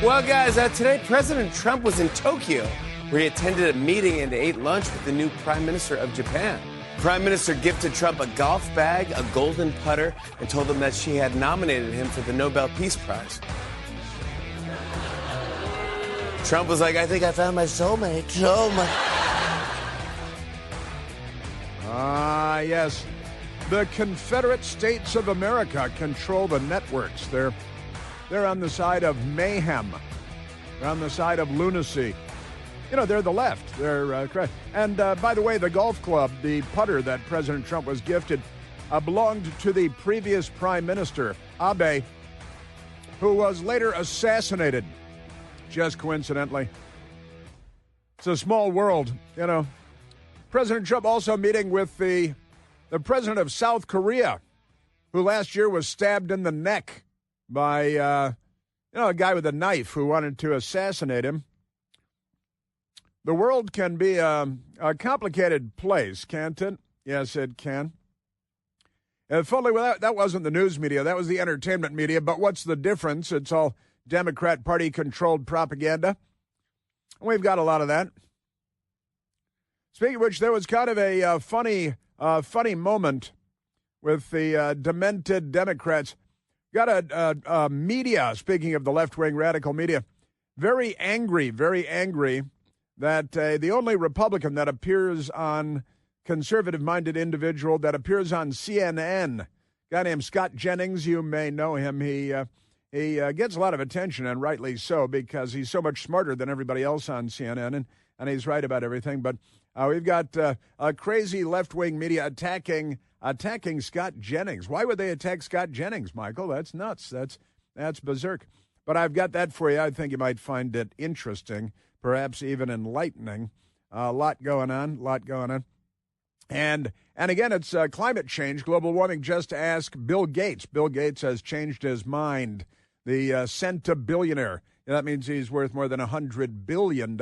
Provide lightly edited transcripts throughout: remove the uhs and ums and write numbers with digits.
Well, guys, today President Trump was in Tokyo, where he attended a meeting and ate lunch with the new Prime Minister of Japan. Prime Minister gifted Trump a golf bag, a golden putter, and told him that she had nominated him for the Nobel Peace Prize. Trump was like, I think I found my soulmate. Yes. The Confederate States of America control the networks. They're on the side of mayhem. They're on the side of lunacy. You know, they're the left. They're correct. And by the way, the golf club, the putter that President Trump was gifted, belonged to the previous Prime Minister, Abe, who was later assassinated, just coincidentally. It's a small world, you know. President Trump also meeting with the president of South Korea, who last year was stabbed in the neck by, a guy with a knife who wanted to assassinate him. The world can be a complicated place, can't it? Yes, it can. If only that wasn't the news media. That was the entertainment media. But what's the difference? It's all Democrat Party-controlled propaganda. We've got a lot of that. Speaking of which, there was kind of a funny moment with the demented Democrats. Got a media, speaking of the left-wing radical media, very angry that the only Republican that appears on conservative-minded individual that appears on CNN, a guy named Scott Jennings, you may know him. He gets a lot of attention, and rightly so, because he's so much smarter than everybody else on CNN, and he's right about everything. But we've got a crazy left-wing media attacking Scott Jennings. Why would they attack Scott Jennings, Michael? That's nuts. That's berserk. But I've got that for you. I think you might find it interesting, perhaps even enlightening. A lot going on. And again, it's climate change, global warming. Just ask Bill Gates. Bill Gates has changed his mind. The centibillionaire. That means he's worth more than $100 billion.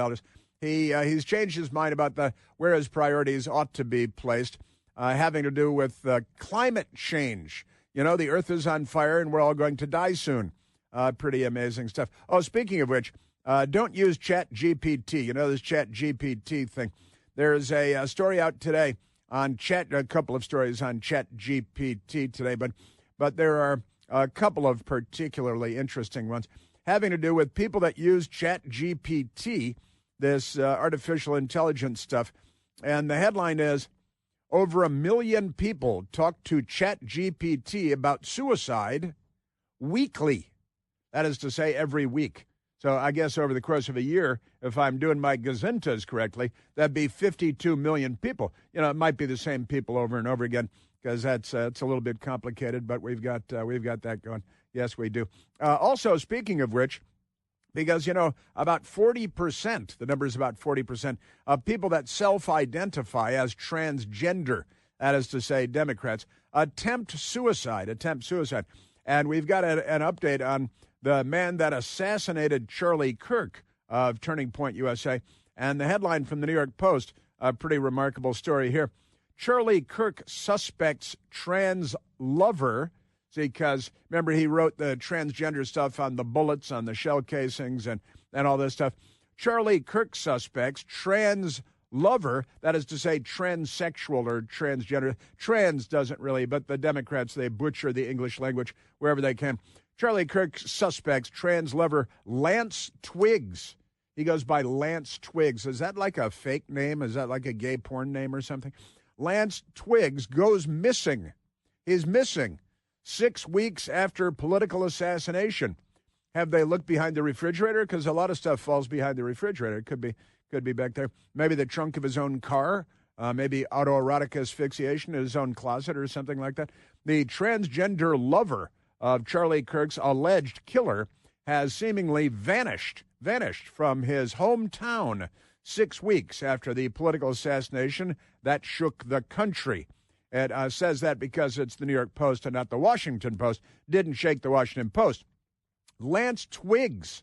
He's changed his mind about where his priorities ought to be placed, having to do with climate change. You know, the earth is on fire and we're all going to die soon. Pretty amazing stuff. Oh, speaking of which, don't use ChatGPT. You know, this ChatGPT thing. There's a story out today on a couple of stories on ChatGPT today, but there are a couple of particularly interesting ones having to do with people that use ChatGPT, this artificial intelligence stuff. And the headline is, over 1 million people talk to ChatGPT about suicide weekly. That is to say, every week. So I guess over the course of a year, if I'm doing my gazintas correctly, that'd be 52 million people. You know, it might be the same people over and over again, because it's a little bit complicated, but we've got that going. Yes, we do. Also, speaking of which, because, you know, about 40%, the number is about 40%, of people that self-identify as transgender, that is to say Democrats, attempt suicide. And we've got an update on the man that assassinated Charlie Kirk of Turning Point USA. And the headline from the New York Post, a pretty remarkable story here. Charlie Kirk suspects trans lover, because remember he wrote the transgender stuff on the bullets, on the shell casings, and all this stuff. Charlie Kirk suspects trans lover, that is to say transsexual or transgender. Trans doesn't really, but the Democrats, they butcher the English language wherever they can. Charlie Kirk suspects trans lover Lance Twiggs. He goes by Lance Twiggs. Is that like a fake name? Is that like a gay porn name or something? Lance Twiggs goes missing. He's missing 6 weeks after political assassination. Have they looked behind the refrigerator? Because a lot of stuff falls behind the refrigerator. It could be back there. Maybe the trunk of his own car. Maybe autoerotic asphyxiation in his own closet or something like that. The transgender lover of Charlie Kirk's alleged killer has seemingly vanished from his hometown 6 weeks after the political assassination that shook the country. It says that because it's the New York Post and not the Washington Post. Didn't shake the Washington Post. Lance Twiggs,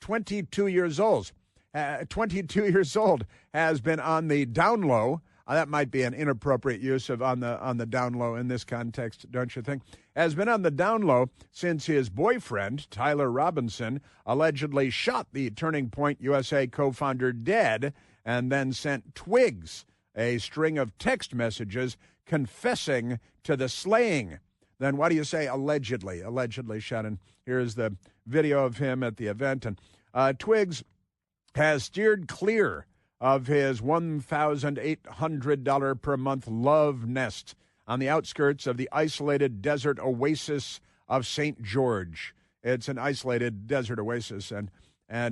22 years old, has been on the down low That might be an inappropriate use of on the down low in this context, don't you think? Has been on the down low since his boyfriend, Tyler Robinson, allegedly shot the Turning Point USA co-founder dead and then sent Twigs a string of text messages confessing to the slaying. Then what do you say allegedly? Allegedly shot. And here's the video of him at the event. And Twigs has steered clear of his $1,800 per month love nest on the outskirts of the isolated desert oasis of St. George. It's an isolated desert oasis, and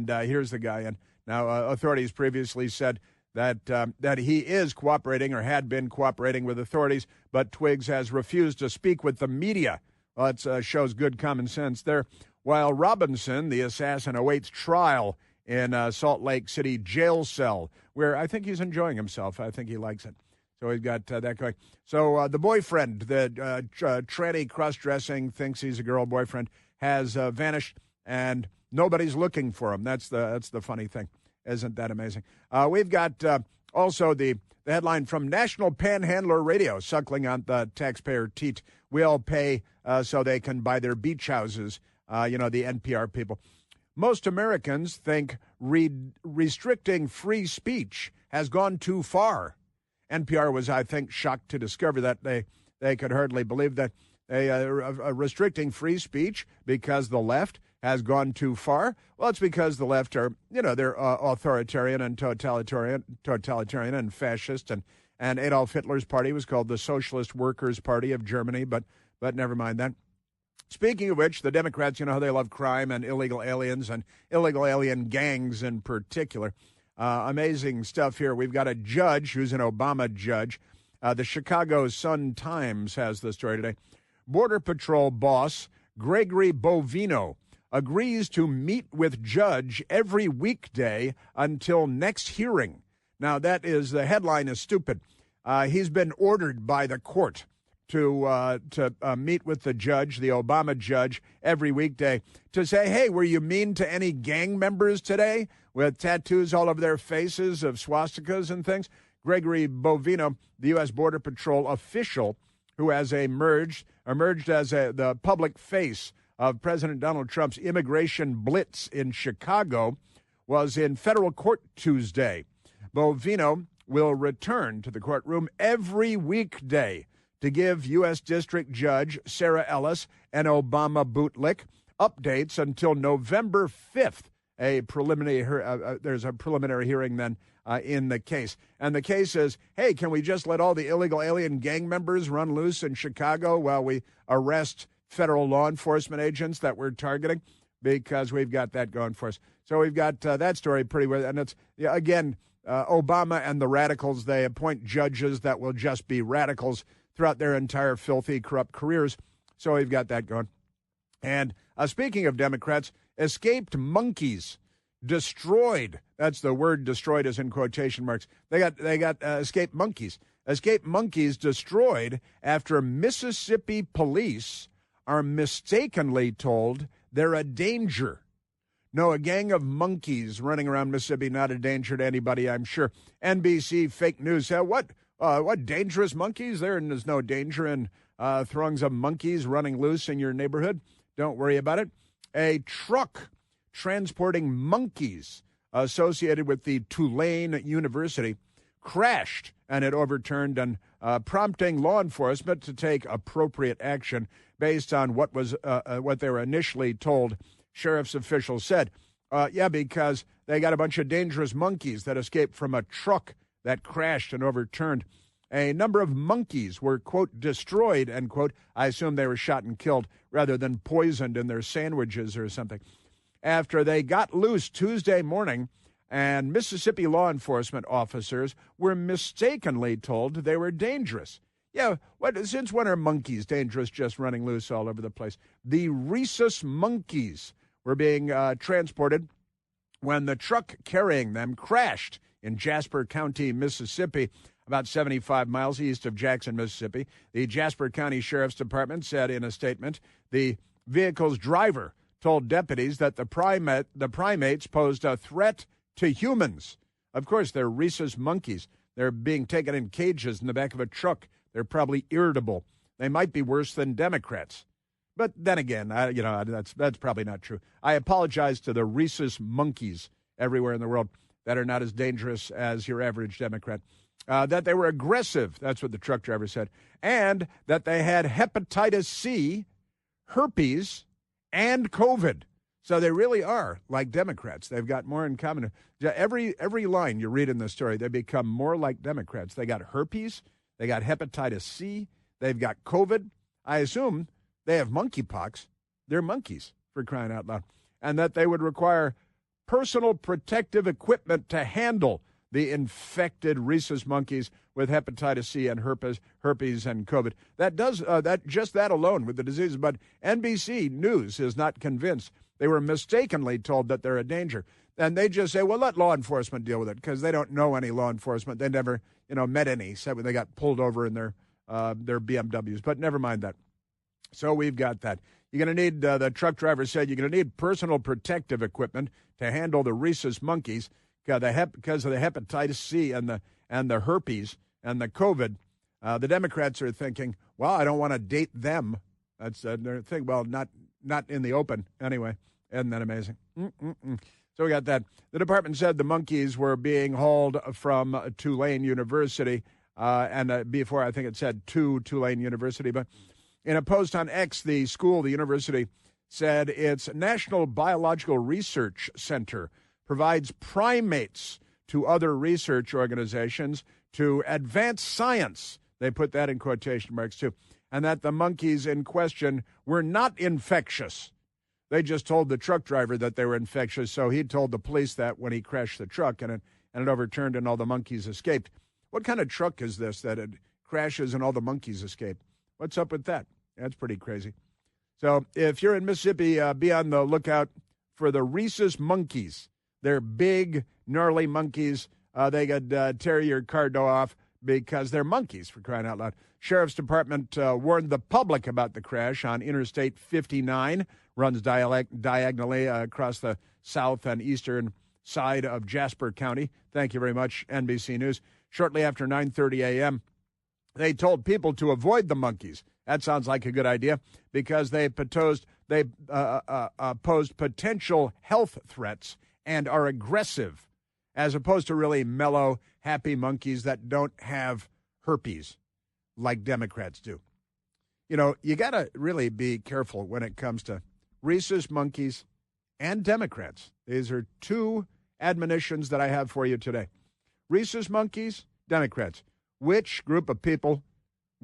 here's the guy. And now authorities previously said that he is cooperating or had been cooperating with authorities, but Twigs has refused to speak with the media. Well, it shows good common sense there. While Robinson, the assassin, awaits trial in Salt Lake City jail cell, where I think he's enjoying himself. I think he likes it. So he's got that going. So the boyfriend, the tranny cross-dressing, thinks he's a girl boyfriend, has vanished, and nobody's looking for him. That's the funny thing. Isn't that amazing? We've got also the headline from National Panhandler Radio, suckling on the taxpayer teat. We'll pay so they can buy their beach houses, the NPR people. Most Americans think restricting free speech has gone too far. NPR was, I think, shocked to discover that they could hardly believe that restricting free speech because the left has gone too far. Well, it's because the left are, they're authoritarian and totalitarian and fascist. And Adolf Hitler's party was called the Socialist Workers' Party of Germany, but never mind that. Speaking of which, the Democrats, how they love crime and illegal aliens and illegal alien gangs in particular. Amazing stuff here. We've got a judge who's an Obama judge. The Chicago Sun-Times has the story today. Border Patrol boss Gregory Bovino agrees to meet with judge every weekday until next hearing. Now, the headline is stupid. He's been ordered by the court to meet with the judge, the Obama judge, every weekday to say, hey, were you mean to any gang members today with tattoos all over their faces of swastikas and things? Gregory Bovino, the U.S. Border Patrol official who has emerged as the public face of President Donald Trump's immigration blitz in Chicago, was in federal court Tuesday. Bovino will return to the courtroom every weekday to give U.S. District Judge Sarah Ellis and Obama bootlick updates until November 5th. There's a preliminary hearing then in the case. And the case is, hey, can we just let all the illegal alien gang members run loose in Chicago while we arrest federal law enforcement agents that we're targeting? Because we've got that going for us. So we've got that story pretty well. And it's, again, Obama and the radicals, they appoint judges that will just be radicals throughout their entire filthy, corrupt careers. So we've got that going. And speaking of Democrats, escaped monkeys destroyed. That's the word destroyed is in quotation marks. They got escaped monkeys. Escaped monkeys destroyed after Mississippi police are mistakenly told they're a danger. No, a gang of monkeys running around Mississippi, not a danger to anybody, I'm sure. NBC fake news said, what dangerous monkeys? There's no danger in throngs of monkeys running loose in your neighborhood. Don't worry about it. A truck transporting monkeys associated with the Tulane University crashed, and it overturned, and prompting law enforcement to take appropriate action based on what they were initially told. Sheriff's officials said, because they got a bunch of dangerous monkeys that escaped from a truck that crashed and overturned. A number of monkeys were, quote, destroyed, end quote. I assume they were shot and killed rather than poisoned in their sandwiches or something. After they got loose Tuesday morning, and Mississippi law enforcement officers were mistakenly told they were dangerous. Yeah, since when are monkeys dangerous just running loose all over the place? The rhesus monkeys were being transported when the truck carrying them crashed in Jasper County, Mississippi, about 75 miles east of Jackson, Mississippi. The Jasper County Sheriff's Department said in a statement the vehicle's driver told deputies that the primates posed a threat to humans. Of course, they're rhesus monkeys. They're being taken in cages in the back of a truck. They're probably irritable. They might be worse than Democrats. But then again, that's probably not true. I apologize to the rhesus monkeys everywhere in the world that are not as dangerous as your average Democrat. That they were aggressive, that's what the truck driver said, and that they had hepatitis C, herpes, and COVID. So they really are like Democrats. They've got more in common. Every line you read in the story, they become more like Democrats. They got herpes, they got hepatitis C, they've got COVID. I assume they have monkeypox. They're monkeys, for crying out loud. And that they would require personal protective equipment to handle the infected rhesus monkeys with hepatitis C and herpes and COVID. That alone with the diseases. But NBC News is not convinced. They were mistakenly told that they're a danger. And they just say, well, let law enforcement deal with it, because they don't know any law enforcement. They never, met any, except when they got pulled over in their BMWs. But never mind that. So we've got that. You're going to need, the truck driver said, you're going to need personal protective equipment to handle the rhesus monkeys because of the hepatitis C and the herpes and the COVID. The Democrats are thinking, well, I don't want to date them. That's their thing. Well, not in the open anyway. Isn't that amazing? So we got that. The department said the monkeys were being hauled from Tulane University, and before I think it said to Tulane University. But in a post on X, the university, said its National Biological Research Center provides primates to other research organizations to advance science. They put that in quotation marks, too. And that the monkeys in question were not infectious. They just told the truck driver that they were infectious, so he told the police that when he crashed the truck, and it overturned and all the monkeys escaped. What kind of truck is this that it crashes and all the monkeys escape? What's up with that? That's pretty crazy. So if you're in Mississippi, be on the lookout for the rhesus monkeys. They're big, gnarly monkeys. They could tear your car door off because they're monkeys, for crying out loud. Sheriff's Department warned the public about the crash on Interstate 59, runs diagonally across the south and eastern side of Jasper County. Thank you very much, NBC News. Shortly after 9:30 a.m., they told people to avoid the monkeys. That sounds like a good idea because they posed potential health threats and are aggressive, as opposed to really mellow, happy monkeys that don't have herpes like Democrats do. You got to really be careful when it comes to rhesus monkeys and Democrats. These are two admonitions that I have for you today. Rhesus monkeys, Democrats. Which group of people,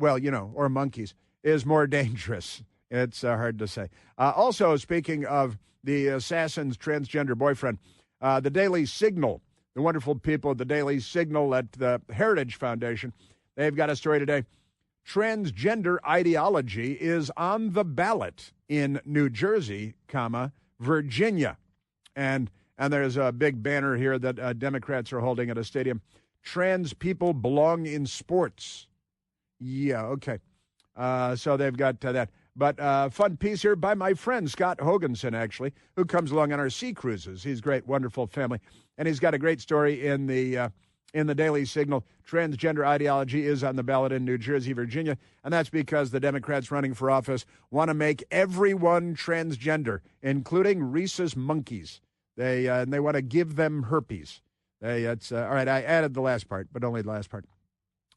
or monkeys, is more dangerous? It's hard to say. Also, speaking of the assassin's transgender boyfriend, the Daily Signal, the wonderful people at the Daily Signal at the Heritage Foundation, they've got a story today. Transgender ideology is on the ballot in New Jersey, Virginia. And there's a big banner here that Democrats are holding at a stadium. Trans people belong in sports. Yeah, okay. So they've got that. But fun piece here by my friend Scott Hoganson, actually, who comes along on our sea cruises. He's great, wonderful family. And he's got a great story in the Daily Signal. Transgender ideology is on the ballot in New Jersey, Virginia. And that's because the Democrats running for office want to make everyone transgender, including rhesus monkeys. They want to give them herpes. All right, I added the last part, but only the last part.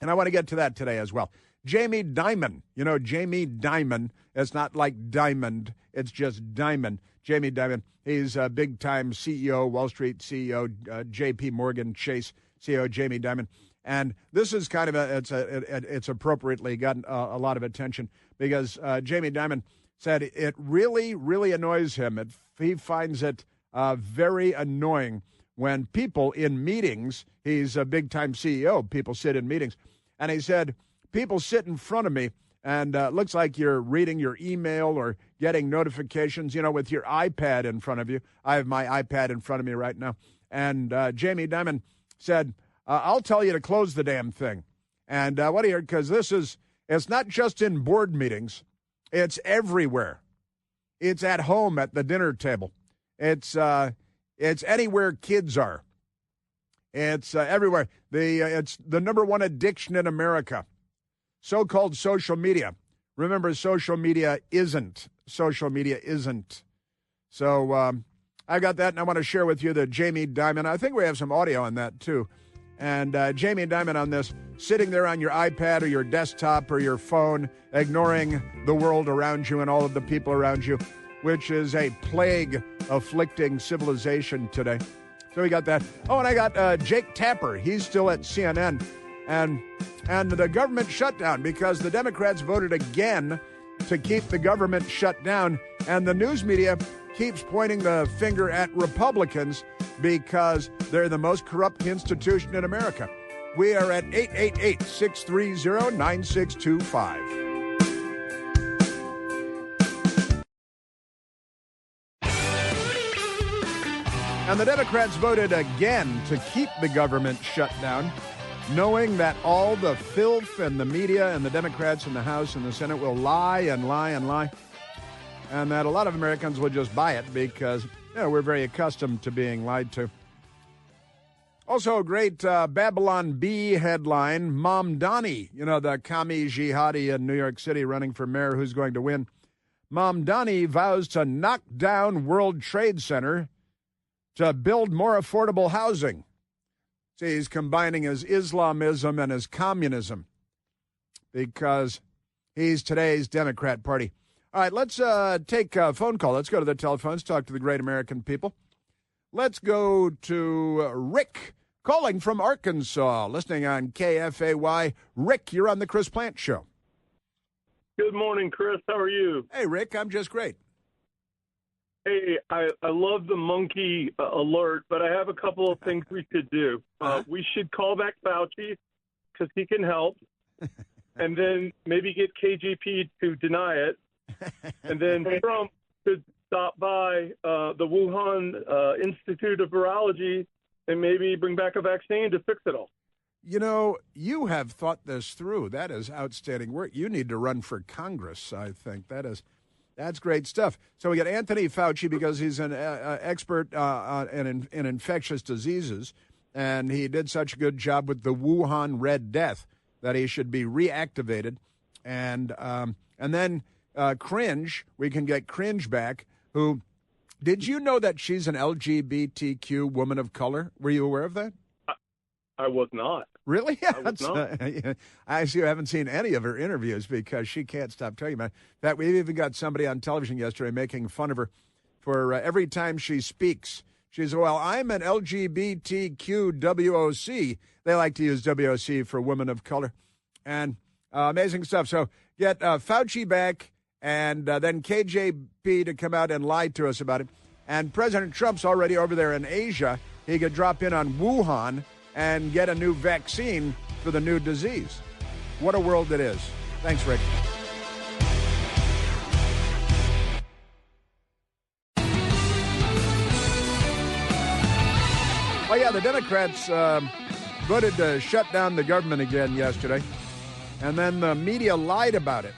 And I want to get to that today as well. Jamie Dimon. Jamie Dimon. It's not like diamond. It's just Dimon. Jamie Dimon. He's a big-time CEO, Wall Street CEO, J.P. Morgan Chase CEO, Jamie Dimon. And this is kind of it's appropriately gotten a lot of attention because Jamie Dimon said it really, really annoys him. He finds it very annoying when people in meetings, he's a big-time CEO, people sit in meetings, and he said, people sit in front of me, and it looks like you're reading your email or getting notifications, with your iPad in front of you. I have my iPad in front of me right now. And Jamie Dimon said, I'll tell you to close the damn thing. And what do you hear? Because it's not just in board meetings. It's everywhere. It's at home at the dinner table. It's anywhere kids are. It's everywhere. It's the number one addiction in America. So-called social media. Remember, social media isn't. Social media isn't. So I got that, and I want to share with you the Jamie Dimon. I think we have some audio on that, too. And Jamie Dimon on this, sitting there on your iPad or your desktop or your phone, ignoring the world around you and all of the people around you, which is a plague afflicting civilization today. So we got that. Oh, and I got Jake Tapper. He's still at CNN. And the government shutdown, because the Democrats voted again to keep the government shut down. And the news media keeps pointing the finger at Republicans because they're the most corrupt institution in America. We are at 888-630-9625. And the Democrats voted again to keep the government shut down, knowing that all the filth and the media and the Democrats in the House and the Senate will lie and lie and lie, and that a lot of Americans will just buy it because we're very accustomed to being lied to. Also, a great Babylon Bee headline, Mamdani, the commie jihadi in New York City running for mayor who's going to win. Mamdani vows to knock down World Trade Center to build more affordable housing. See, he's combining his Islamism and his communism because he's today's Democrat Party. All right, let's take a phone call. Let's go to the telephones, talk to the great American people. Let's go to Rick calling from Arkansas, listening on KFAY. Rick, you're on the Chris Plant Show. Good morning, Chris. How are you? Hey, Rick, I'm just great. Hey, I love the monkey alert, but I have a couple of things we could do. We should call back Fauci because he can help, and then maybe get KGP to deny it, and then Trump could stop by the Wuhan Institute of Virology and maybe bring back a vaccine to fix it all. You have thought this through. That is outstanding work. You need to run for Congress, I think. That's great stuff. So we got Anthony Fauci because he's an expert in infectious diseases, and he did such a good job with the Wuhan Red Death that he should be reactivated. And then Cringe, we can get Cringe back, who, did you know that she's an LGBTQ woman of color? Were you aware of that? I was not. Really? I was not. I see you haven't seen any of her interviews because she can't stop talking about it. In fact, we even got somebody on television yesterday making fun of her for every time she speaks. She says, well, I'm an LGBTQ WOC. They like to use WOC for women of color. And amazing stuff. So get Fauci back and then KJP to come out and lie to us about it. And President Trump's already over there in Asia. He could drop in on Wuhan and get a new vaccine for the new disease. What a world it is. Thanks, Rick. Oh, yeah, the Democrats voted to shut down the government again yesterday, and then the media lied about it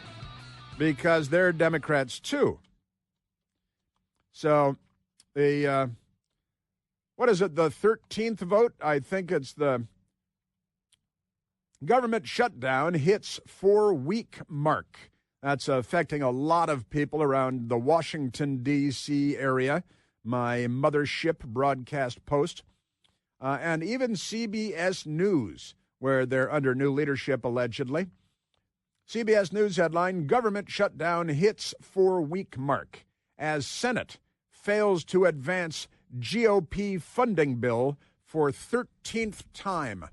because they're Democrats, too. So the... what is it, the 13th vote? I think it's the government shutdown hits 4-week mark. That's affecting a lot of people around the Washington, D.C. area, my mothership broadcast post, and even CBS News, where they're under new leadership, allegedly. CBS News headline, government shutdown hits 4-week mark as Senate fails to advance GOP funding bill for 13th time.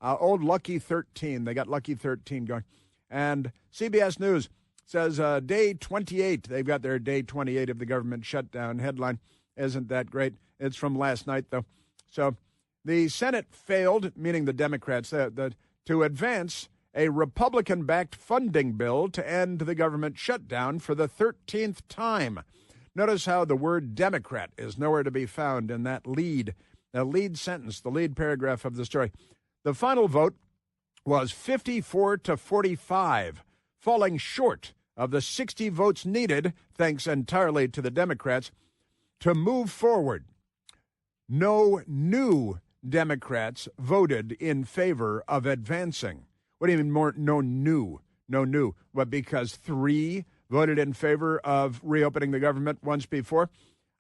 Old Lucky 13. They got Lucky 13 going. And CBS News says day 28. They've got their day 28 of the government shutdown headline. Isn't that great? It's from last night, though. So the Senate failed, meaning the Democrats, to advance a Republican-backed funding bill to end the government shutdown for the 13th time. Notice how the word Democrat is nowhere to be found in that lead sentence, the lead paragraph of the story. The final vote was 54 to 45, falling short of the 60 votes needed, thanks entirely to the Democrats, to move forward. No new Democrats voted in favor of advancing. What do you mean more? No new. But because 3 voted in favor of reopening the government once before.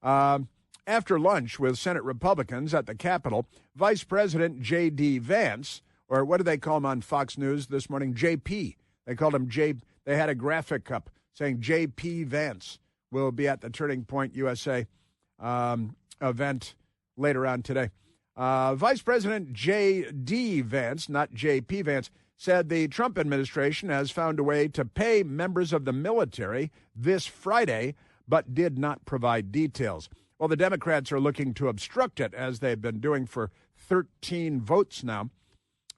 After lunch with Senate Republicans at the Capitol, Vice President J.D. Vance, or what do they call him on Fox News this morning? J.P. They called him J. They had a graphic up saying J.P. Vance will be at the Turning Point USA event later on today. Vice President J.D. Vance, not J.P. Vance, said the Trump administration has found a way to pay members of the military this Friday, but did not provide details. Well, the Democrats are looking to obstruct it, as they've been doing for 13 votes now.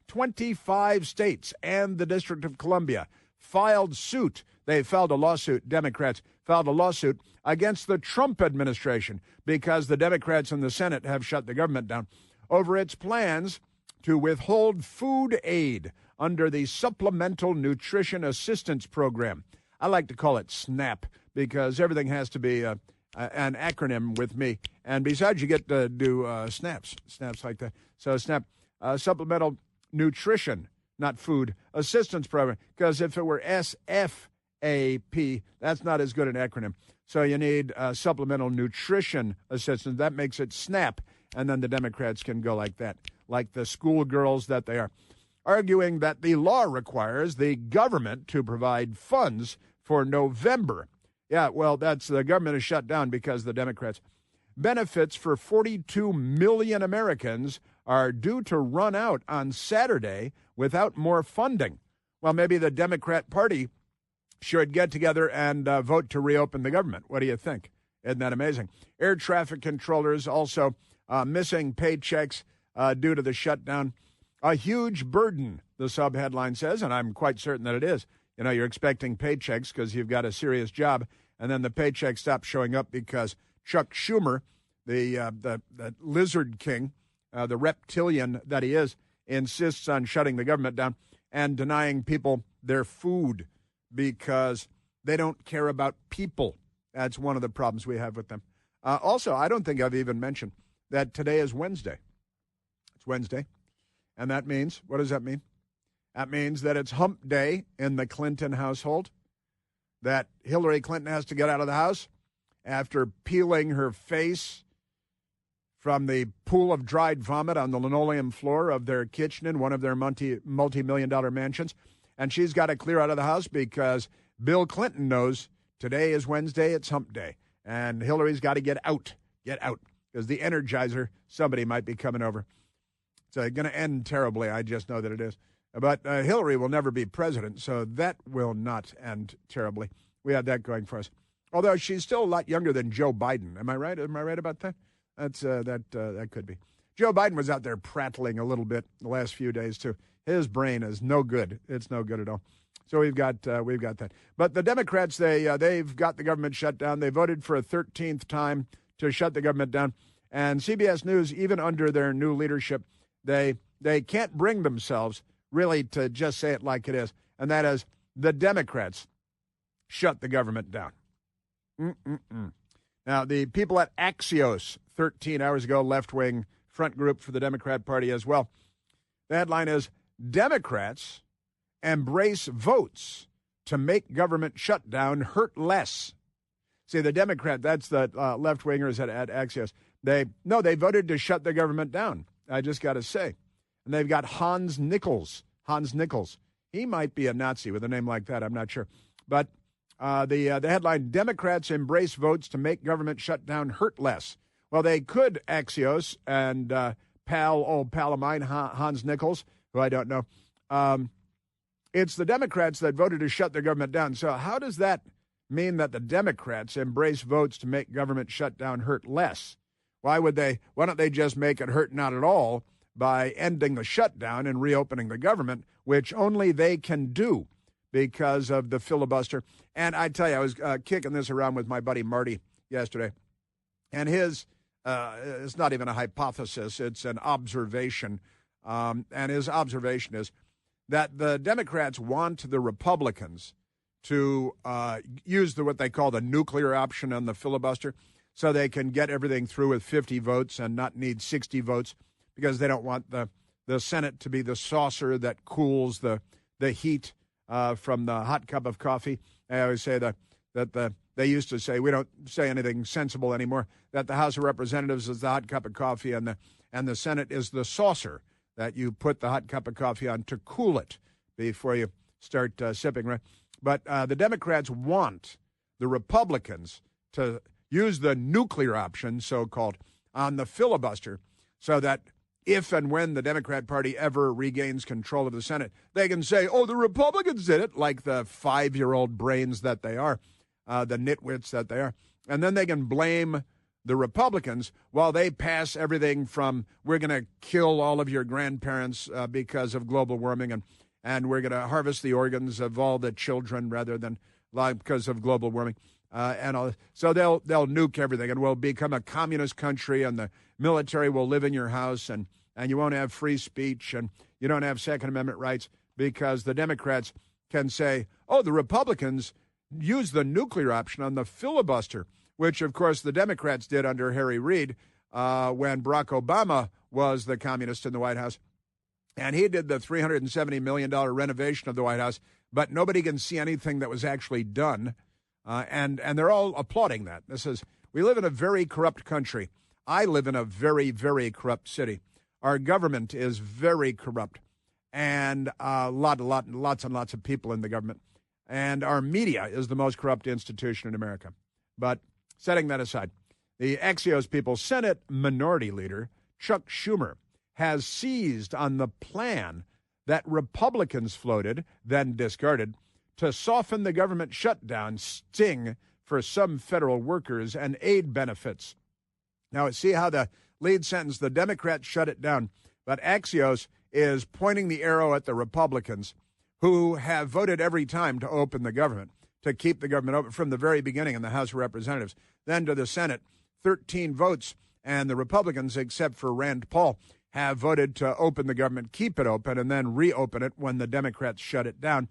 25 states and the District of Columbia filed suit. They filed a lawsuit, Democrats filed a lawsuit against the Trump administration because the Democrats in the Senate have shut the government down over its plans to withhold food aid under the Supplemental Nutrition Assistance Program. I like to call it SNAP because everything has to be an acronym with me. And besides, you get to do snaps like that. So SNAP, Supplemental Nutrition, not Food Assistance Program, because if it were SFAP, that's not as good an acronym. So you need Supplemental Nutrition Assistance. That makes it SNAP, and then the Democrats can go like that, like the schoolgirls that they are, arguing that the law requires the government to provide funds for November. Yeah, well, that's the government is shut down because the Democrats. Benefits for 42 million Americans are due to run out on Saturday without more funding. Well, maybe the Democrat Party should get together and vote to reopen the government. What do you think? Isn't that amazing? Air traffic controllers also missing paychecks due to the shutdown. A huge burden, the sub-headline says, and I'm quite certain that it is. You know, you're expecting paychecks because you've got a serious job, and then the paycheck stops showing up because Chuck Schumer, the lizard king, the reptilian that he is, insists on shutting the government down and denying people their food because they don't care about people. That's one of the problems we have with them. Also, I don't think I've even mentioned that today is Wednesday. It's Wednesday. And that means, what does that mean? That means that it's hump day in the Clinton household, that Hillary Clinton has to get out of the house after peeling her face from the pool of dried vomit on the linoleum floor of their kitchen in one of their multi-million-dollar mansions. And she's got to clear out of the house because Bill Clinton knows today is Wednesday, it's hump day. And Hillary's got to get out, because the Energizer, somebody might be coming over. It's going to end terribly. I just know that it is. But Hillary will never be president, so that will not end terribly. We have that going for us. Although she's still a lot younger than Joe Biden. Am I right? Am I right about that? That could be. Joe Biden was out there prattling a little bit the last few days, too. His brain is no good. It's no good at all. So we've got that. But the Democrats, they've got the government shut down. They voted for a 13th time to shut the government down. And CBS News, even under their new leadership, they can't bring themselves really to just say it like it is, and that is the Democrats shut the government down. Now, the people at Axios 13 hours ago, left-wing front group for the Democrat Party as well. The headline is, Democrats embrace votes to make government shutdown hurt less. See, the Democrat, that's the left-wingers at Axios. They voted to shut the government down. I just got to say. And they've got Hans Nichols. He might be a Nazi with a name like that. I'm not sure. But the headline, Democrats embrace votes to make government shutdown hurt less. Well, they could, Axios and old pal of mine, Hans Nichols, who I don't know. It's the Democrats that voted to shut the government down. So how does that mean that the Democrats embrace votes to make government shutdown hurt less? Why don't they just make it hurt not at all by ending the shutdown and reopening the government, which only they can do because of the filibuster. And I tell you, I was kicking this around with my buddy Marty yesterday, and his it's not even a hypothesis, it's an observation. And his observation is that the Democrats want the Republicans to use what they call the nuclear option on the filibuster so they can get everything through with 50 votes and not need 60 votes. because they don't want the Senate to be the saucer that cools the heat from the hot cup of coffee. I always say that they used to say, we don't say anything sensible anymore, that the House of Representatives is the hot cup of coffee and the Senate is the saucer that you put the hot cup of coffee on to cool it before you start sipping. Right? But the Democrats want the Republicans to use the nuclear option, so-called, on the filibuster so that if and when the Democrat Party ever regains control of the Senate, they can say, oh, the Republicans did it, like the 5-year-old brains that they are, the nitwits that they are. And then they can blame the Republicans while they pass everything from we're going to kill all of your grandparents because of global warming and we're going to harvest the organs of all the children rather than because of global warming. So they'll nuke everything, and we'll become a communist country, and the military will live in your house, and you won't have free speech, and you don't have Second Amendment rights because the Democrats can say, oh, the Republicans use the nuclear option on the filibuster, which, of course, the Democrats did under Harry Reid when Barack Obama was the communist in the White House. And he did the $370 million renovation of the White House, but nobody can see anything that was actually done. And they're all applauding that. We live in a very corrupt country. I live in a very, very corrupt city. Our government is very corrupt, and lots and lots of people in the government. And our media is the most corrupt institution in America. But setting that aside, the Axios people Senate Minority Leader Chuck Schumer has seized on the plan that Republicans floated, then discarded, to soften the government shutdown sting for some federal workers and aid benefits. Now, see how the lead sentence, the Democrats shut it down, but Axios is pointing the arrow at the Republicans who have voted every time to open the government, to keep the government open from the very beginning in the House of Representatives. Then to the Senate, 13 votes, and the Republicans, except for Rand Paul, have voted to open the government, keep it open, and then reopen it when the Democrats shut it down.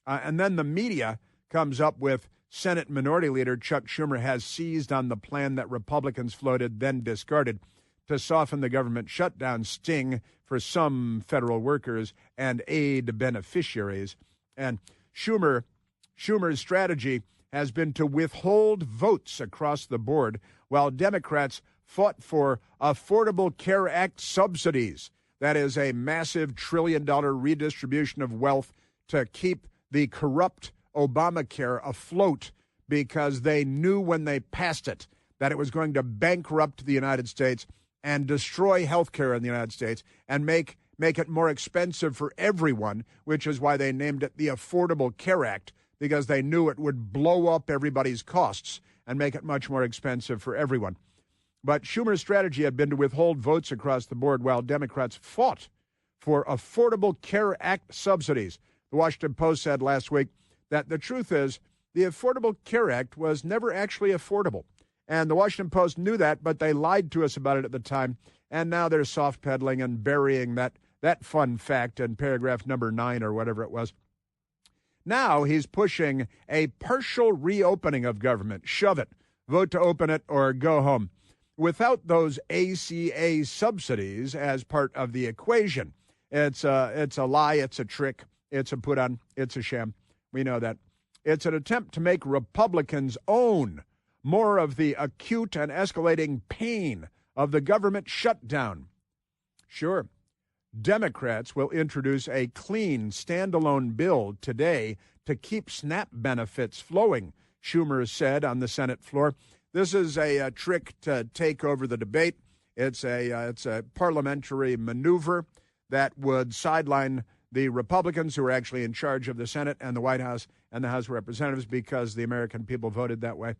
And then the media comes up with Senate Minority Leader Chuck Schumer has seized on the plan that Republicans floated, then discarded, to soften the government shutdown sting for some federal workers and aid beneficiaries. And Schumer's strategy has been to withhold votes across the board while Democrats fought for Affordable Care Act subsidies. That is a massive $1 trillion redistribution of wealth to keep the corrupt Obamacare afloat because they knew when they passed it that it was going to bankrupt the United States and destroy health care in the United States and make it more expensive for everyone, which is why they named it the Affordable Care Act, because they knew it would blow up everybody's costs and make it much more expensive for everyone. But Schumer's strategy had been to withhold votes across the board while Democrats fought for Affordable Care Act subsidies. The Washington Post said last week that the truth is the Affordable Care Act was never actually affordable. And the Washington Post knew that, but they lied to us about it at the time. And now they're soft pedaling and burying that fun fact in paragraph number 9 or whatever it was. Now he's pushing a partial reopening of government. Shove it. Vote to open it or go home. Without those ACA subsidies as part of the equation. It's a lie. It's a trick. It's a put-on. It's a sham. We know that. It's an attempt to make Republicans own more of the acute and escalating pain of the government shutdown. Sure, Democrats will introduce a clean, standalone bill today to keep SNAP benefits flowing, Schumer said on the Senate floor. This is a trick to take over the debate. It's a parliamentary maneuver that would sideline the Republicans who are actually in charge of the Senate and the White House and the House of Representatives because the American people voted that way.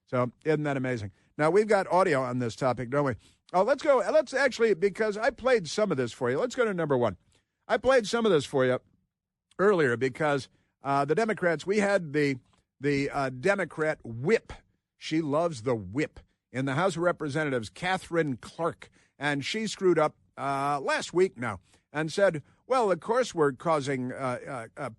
So isn't that amazing? Now, we've got audio on this topic, don't we? Oh, let's actually, because I played some of this for you. Let's go to number 1. I played some of this for you earlier because the Democrats, we had the Democrat whip. She loves the whip in the House of Representatives, Catherine Clark, and she screwed up last week now and said, well, of course we're causing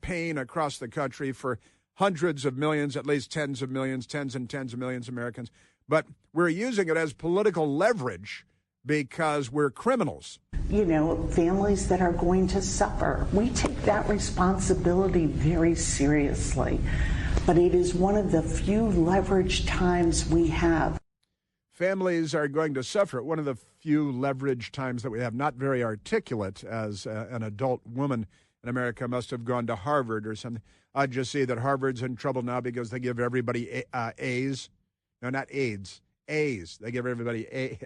pain across the country for hundreds of millions, at least tens and tens of millions of Americans. But we're using it as political leverage because we're criminals. families that are going to suffer. We take that responsibility very seriously, but it is one of the few leveraged times we have. Families are going to suffer. One of the few leveraged times that we have. Not very articulate as an adult woman in America. Must have gone to Harvard or something. I just see that Harvard's in trouble now because they give everybody A's. No, not AIDS. A's. They give everybody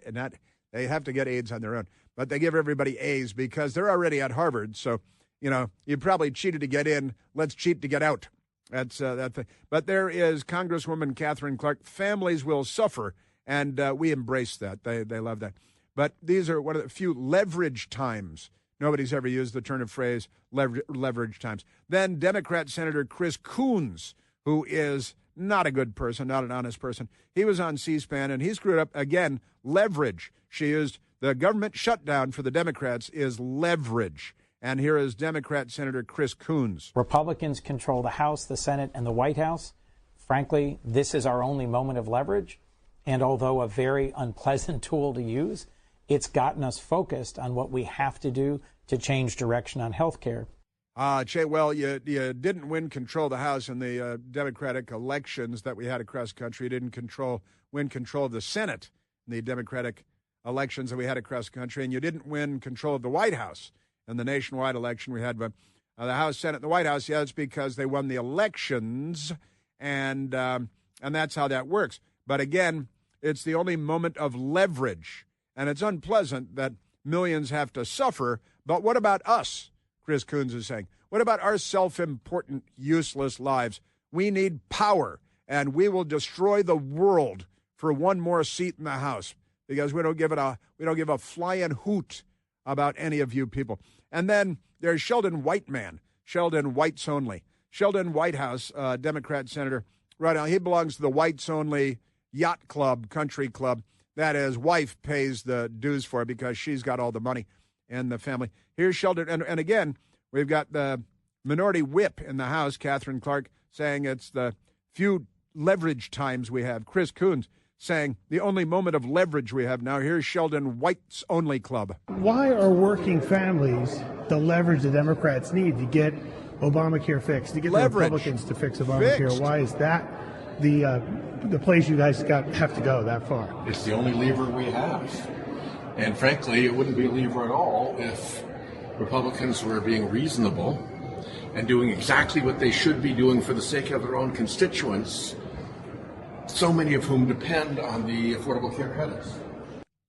they have to get AIDS on their own. But they give everybody A's because they're already at Harvard. So, you probably cheated to get in. Let's cheat to get out. That's that thing. But there is Congresswoman Catherine Clark. Families will suffer, and we embrace that. They love that. But these are one of the few leverage times. Nobody's ever used the turn of phrase leverage times. Then Democrat Senator Chris Coons, who is not a good person, not an honest person. He was on C-SPAN, and he screwed up, again, leverage. She used the government shutdown for the Democrats is leverage. And here is Democrat Senator Chris Coons. Republicans control the House, the Senate, and the White House. Frankly, this is our only moment of leverage. And although a very unpleasant tool to use, it's gotten us focused on what we have to do to change direction on health care. Well, you didn't win control of the House in the Democratic elections that we had across the country. You didn't win control of the Senate in the Democratic elections that we had across the country. And you didn't win control of the White House in the nationwide election we had. But the House, Senate, and the White House, it's because they won the elections, and that's how that works. But again, it's the only moment of leverage. And it's unpleasant that millions have to suffer. But what about us, Chris Coons is saying? What about our self-important, useless lives? We need power, and we will destroy the world for one more seat in the House because we don't give a flying hoot about any of you people. And then there's Sheldon Whiteman, Sheldon Whites Only. Sheldon Whitehouse, Democrat senator, right now, he belongs to the Whites Only Yacht Club, Country Club. That his wife pays the dues for because she's got all the money in the family. Here's Sheldon. And again, we've got the minority whip in the House, Catherine Clark, saying it's the few leverage times we have. Chris Coons saying the only moment of leverage we have now. Here's Sheldon Whites Only Club. Why are working families the leverage the Democrats need to get Obamacare fixed, to get the Republicans to fix Obamacare? Fixed. Why is that the place you guys have to go that far? It's the only lever we have. And frankly, it wouldn't be a lever at all if Republicans were being reasonable and doing exactly what they should be doing for the sake of their own constituents, so many of whom depend on the Affordable Care Credits.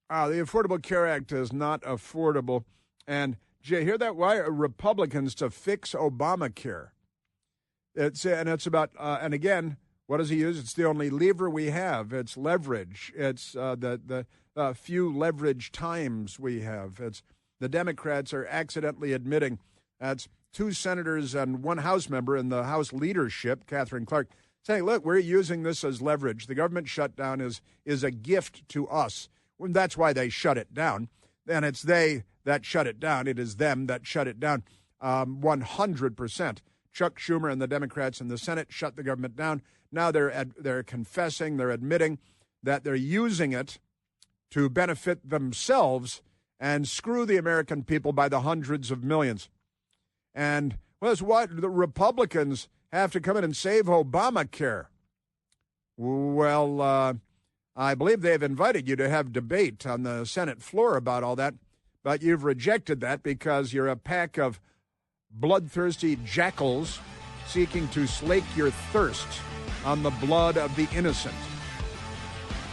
The Affordable Care Act is not affordable. And, Jay, hear that? Why are Republicans to fix Obamacare? It's about, and again, what does he use? It's the only lever we have. It's leverage. It's the few leverage times we have. It's the Democrats are accidentally admitting that's two senators and one House member in the House leadership, Catherine Clark, saying, look, we're using this as leverage. The government shutdown is a gift to us. Well, that's why they shut it down. And it's they that shut it down. It is them that shut it down 100%. Chuck Schumer and the Democrats in the Senate shut the government down. Now they're confessing, they're admitting that they're using it to benefit themselves and screw the American people by the hundreds of millions. And well, that's what the Republicans have to come in and save Obamacare. Well, I believe they've invited you to have debate on the Senate floor about all that, but you've rejected that because you're a pack of bloodthirsty jackals seeking to slake your thirst on the blood of the innocent.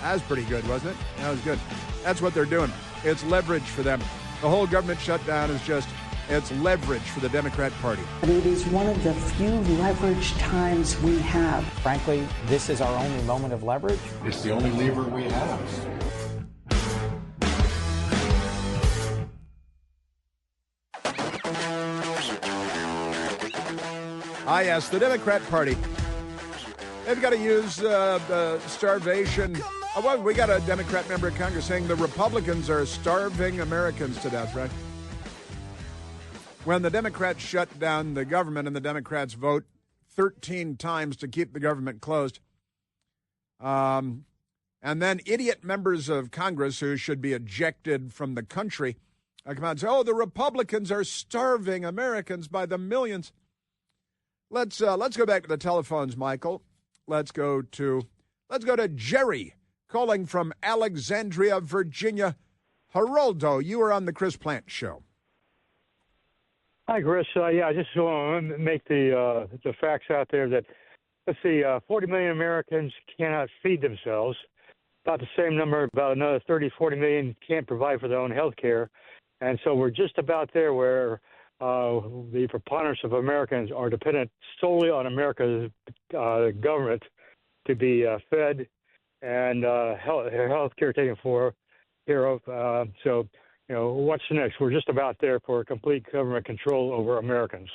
That was pretty good, wasn't it? That was good. That's what they're doing. It's leverage for them. The whole government shutdown is it's leverage for the Democrat Party. But it is one of the few leverage times we have. Frankly, this is our only moment of leverage. It's the only lever we have. Yes, the Democrat Party. They've got to use the starvation. Well, we got a Democrat member of Congress saying the Republicans are starving Americans to death, right? When the Democrats shut down the government and the Democrats vote 13 times to keep the government closed, and then idiot members of Congress who should be ejected from the country come out and say, "Oh, the Republicans are starving Americans by the millions." Let's go back to the telephones, Michael. Let's go to Jerry calling from Alexandria, Virginia. Geraldo, you are on the Chris Plant Show. Hi, Chris. I just want to make the facts out there that, let's see, 40 million Americans cannot feed themselves. About the same number, about another 30, 40 million can't provide for their own health care. And so we're just about there where the preponderance of Americans are dependent solely on America's government to be fed and health care taken care of. So, what's next? We're just about there for complete government control over Americans.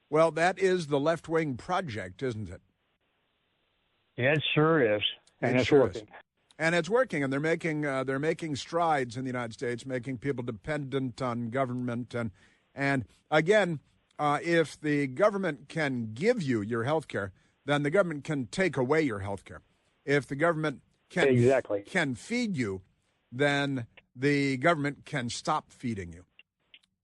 Well, that is the left-wing project, isn't it? It sure is, and it's working. And it's working, and they're making strides in the United States, making people dependent on government. And again, if the government can give you your health care, then the government can take away your health care. If the government can feed you, then the government can stop feeding you.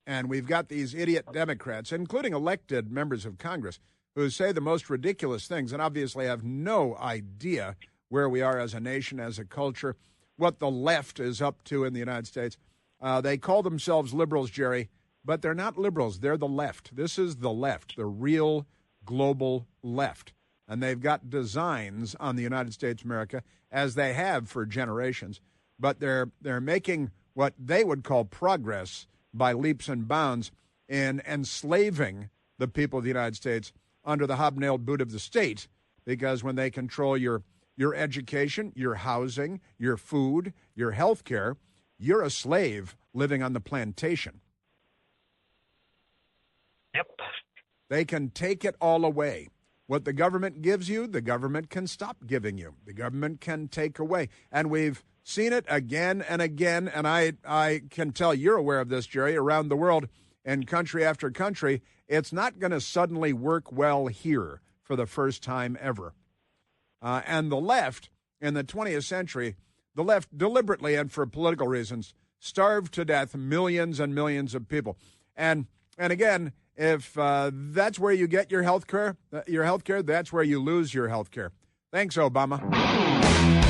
And we've got these idiot Democrats, including elected members of Congress, who say the most ridiculous things and obviously have no idea where we are as a nation, as a culture, what the left is up to in the United States. They call themselves liberals, Jerry, but they're not liberals. They're the left. This is the left, the real global left. And they've got designs on the United States of America, as they have for generations. But they're making what they would call progress by leaps and bounds in enslaving the people of the United States under the hobnailed boot of the state, because when they control your education, your housing, your food, your health care, you're a slave living on the plantation. Yep. They can take it all away. What the government gives you, the government can stop giving you. The government can take away. And we've seen it again and again, and I can tell you're aware of this, Jerry, around the world, in country after country. It's not going to suddenly work well here for the first time ever. And the left, in the 20th century, the left deliberately and for political reasons starved to death millions and millions of people. And again, if that's where you get your health care, that's where you lose your health care. Thanks, Obama.